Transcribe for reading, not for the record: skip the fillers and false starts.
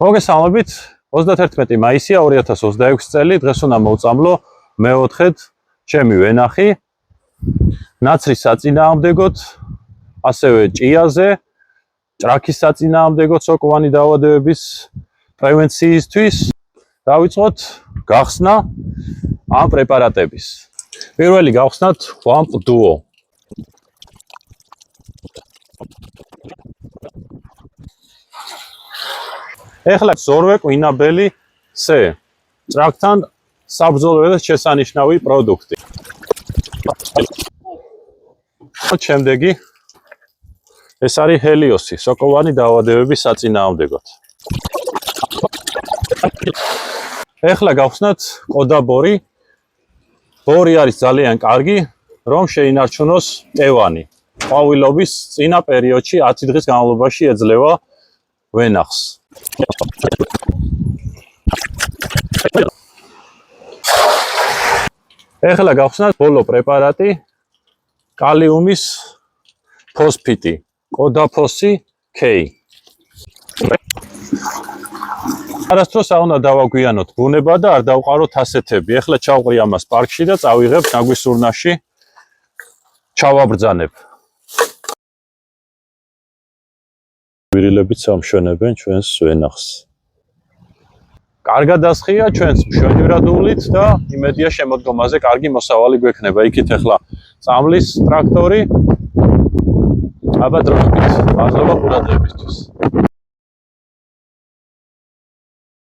მოგესალმებით, 31 მაისია 2026 წელი, დღეს უნდა მოვწამლო მეოთხედ ჩემი ვენახი, ნაცრის საწინააღმდეგოდ, ასევე ჭიაზე, ჭრაქის საწინააღმდეგოდ სოკოვანი დაავადებების პრევენციისთვის. დავიწყოთ გახსნა ამ პრეპარატების. პირველი გავხსნათ WAMP Duo. ეხლა ზორვე კვინაბელი C. ჭრაქთან საბრძოლველად შესანიშნავი პროდუქტი. შემდეგი ეს არის ჰელიოსი, სოკოვანი დაავადებების საწინააღმდეგოდ. ეხლა გავხსნათ კოდაბორი. ბორი არის ძალიან კარგი, რომ შეინარჩუნოს ტევანი. ყვავილობის წინა პერიოდში 10 დღის განმავლობაში ეძლევა ვენახს. ეხლა გავხსნათ ბოლო პრეპარატი, კალიუმის ფოსფიტი, კოდაფოსი K. არასდროს არ უნდა დავაგვიანოთ ბუნება და არ დავყაროთ ასეთები. ეხლა ჩავყრი ამას პარკში და წავიღებ ნაგვისურნაში ჩავაბრძანებ. გვირილებიც ამშვენებენ ჩვენს ვენახს. კარგად ასხია ჩვენს მშვენივრადულით და იმედია შემოდგომაზე კარგი მოსავალი გვექნება. იქით ეხლა წამლის ტრაქტორი. აბა დროებით. მადლობა ყურადღებისთვის.